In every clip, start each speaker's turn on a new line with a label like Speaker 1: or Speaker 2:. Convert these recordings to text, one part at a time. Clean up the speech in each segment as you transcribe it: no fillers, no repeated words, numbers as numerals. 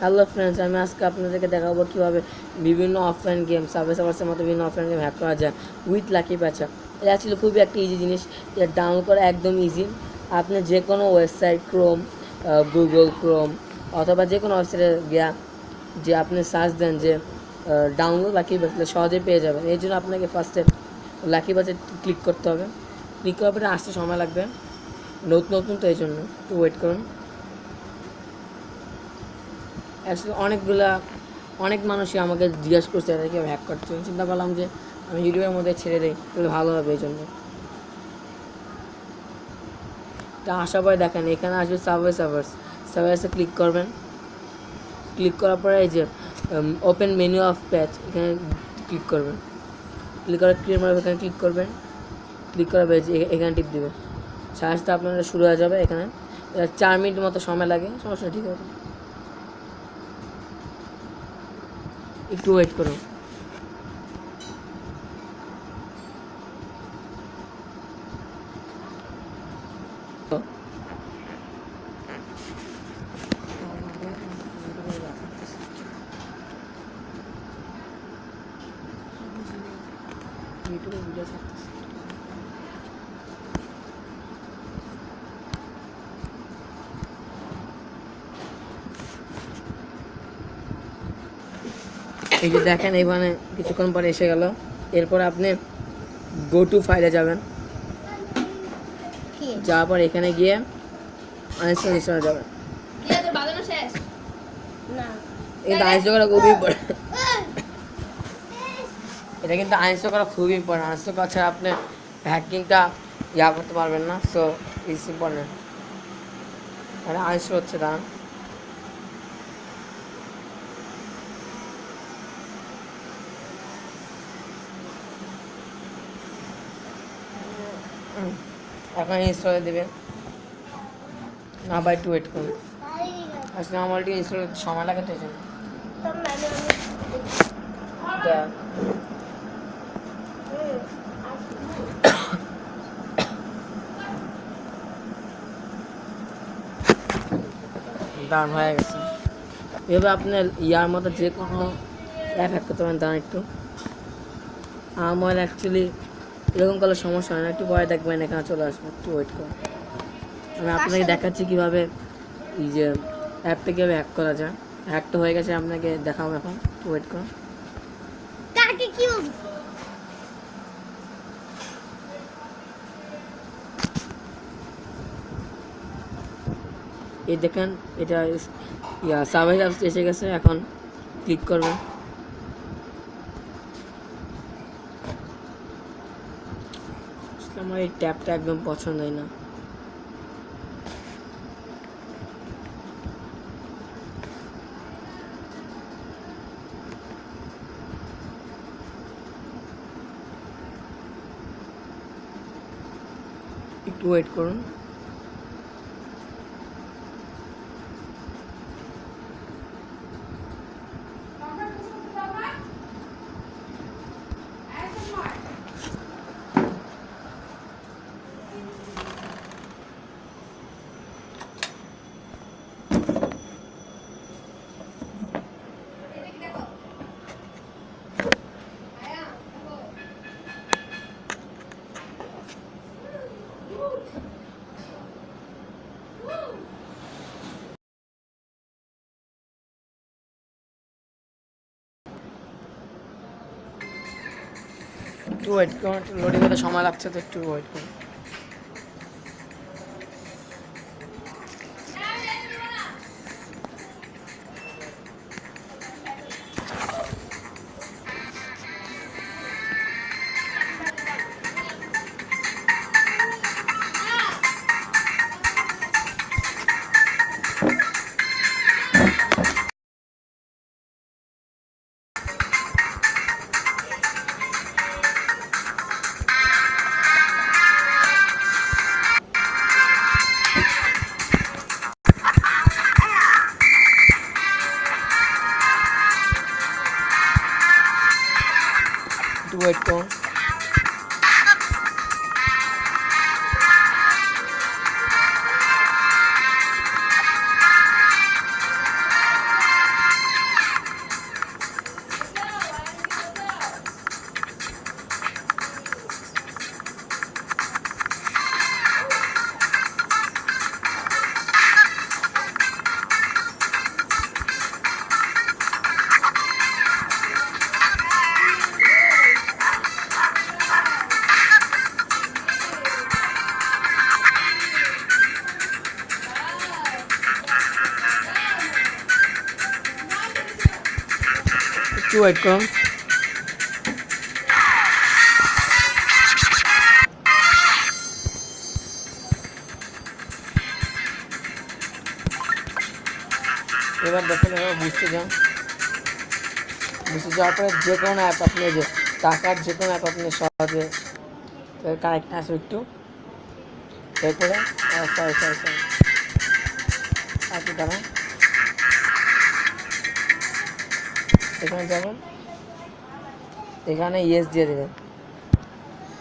Speaker 1: Hello friends, আমি আজকে আপনাদেরকে দেখাবো কীভাবে বিভিন্ন অফলাইন গেম সার্ভে সার্ভার্সের মতো বিভিন্ন অফলাইন গেম হ্যাক করা যায় উইথ লাকি প্যাচা। এটা অ্যাকচুয়ালি খুবই একটা ইজি জিনিস, এটা ডাউনলোড করা একদম ইজি। আপনি যে কোনো ওয়েবসাইট ক্রোম, গুগল ক্রোম অথবা যে কোনো ওয়েবসাইটে গিয়া যে আপনি সার্চ দেন যে ডাউনলোড লাকি প্যাচ, সহজে পেয়ে যাবেন। এই জন্য আপনাকে ফার্স্টে লাকি প্যাচে ক্লিক করতে হবে। ক্লিক করার পরে আসতে সময় লাগবে, নতুন নতুন তো এই জন্য একটু ওয়েট করুন। অ্যাকচুয়ালি অনেক মানুষই আমাকে জিজ্ঞাসা করছে এটা কীভাবে হ্যাক করছে। চিন্তা করলাম যে আমি ইউটিউবের মধ্যে ছেড়ে দিই, তাহলে ভালো হবে। এই জন্য তা আসার পরে দেখেন এখানে আসবে সার্ভার্সে ক্লিক করবেন। ক্লিক করার পরে এই যে ওপেন মেনু অফ প্যাচ, এখানে ক্লিক করবেন। ক্লিক করে ক্রিয়েট মার্ক এখানে ক্লিক করবেন। ক্লিক করার পরে এখানে টিপ দেবেন, সাথে সাথে আপনার শুরু হয়ে যাবে। এখানে 4 মিনিট মতো সময় লাগে, সমস্যা ঠিক আছে, একটু ওয়েট করুন। এই যে দেখেন এইখানে কিছুক্ষণ পরে এসে গেল। এরপর আপনি গো টু ফাইলে যাবেন, যাওয়ার পর এখানে গিয়ে আনইনস্টল যাবেন। কিন্তু আনইনস্টল করা খুবই ইম্পর্টেন্ট, এটা কিন্তু আনইনস্টল করা খুবই ইম্পর্টেন্ট। আনইনস্টল করা ছাড়া আপনি হ্যাকিংটা করতে পারবেন না। So it's important. মানে আনইনস্টল হচ্ছে, দাঁড়ান। এখন ইনস্টলে দেবেন না, বা একটু ওয়েট করুন। আসলে আমার অলরেডি ইনস্টল করতে সময় লাগে, তো এই জন্য দাঁড়ান, হয়ে গেছে। এভাবে আপনার ইয়ার মতো যে কোনো অ্যাপ হ্যাক করতে পারেন। দাঁড়ান একটু, আমার অ্যাকচুয়ালি এরকম করলে সমস্যা হয় না, একটু পরে দেখবেন এখানে চলে আসবে, একটু ওয়েট করুন। আমি আপনাকে দেখাচ্ছি কীভাবে এই যে অ্যাপটা কীভাবে হ্যাক করা যায়। হ্যাকটা হয়ে গেছে, আপনাকে দেখাবো এখন, একটু ওয়েট করুন। এই দেখেন এটা সার্ভার এসে গেছে, এখন ক্লিক করবেন। আমার এই ট্যাবটা একদম পছন্দ হয় না। একটু ওয়েট করুন। একটু ওয়েট করুন, একটু লোডিং হতে সময় লাগছে, তো একটু ওয়েট করুন। একটু ওয়েট করুন। একটু ওয়েট করুন। এবার দেখুন, এবার বুঝতে যাওয়ার পরে যে কোনো অ্যাপ আপনি যে টাকার যে কোনো অ্যাপ আপনি সহজে কানেক্ট আসবে একটু। এরপরে সরি আপনি দাঁড়ান, এখানে যাবেন, এখানে ইয়েস দিয়ে দেবেন।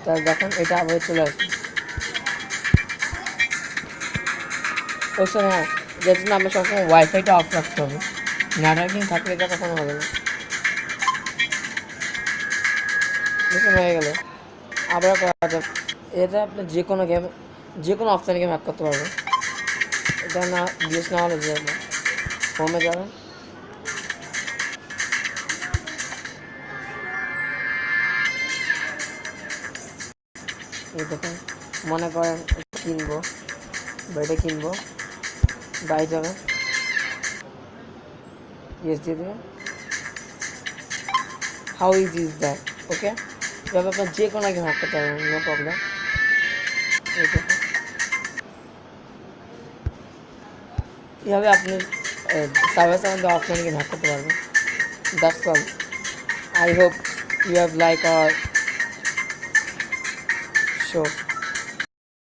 Speaker 1: তাহলে দেখুন এটা আবার চলে আসবে। অবশ্যই হ্যাঁ, যার জন্য আমরা সবসময় ওয়াইফাইটা অফ রাখতে হবে, নেটওয়ার্কিং থাকলে এটা কখনো হবে না। বুঝতে হয়ে গেল। আবার করা যাবে, এটা আপনি যে কোনো গেম, যে কোনো অপশানে গেম হ্যাক করতে পারবেন। এটা না জিজ্ঞেস না হলে যে হোমে যাবেন, এই দেখুন মনে করেন কিনবো বা এটা কিনবো, বাই যাবেন, ইয়েস দিয়ে দেবেন। How is that? ওকে, এভাবে আপনার যে কোনো গেম হ্যাক করতে পারবেন, নো প্রবলেম। এই দেখুন এভাবে আপনি সার্ভারের মধ্যে অফলাইন গেম হ্যাক করতে পারবেন। That's all. I hope you have liked our show.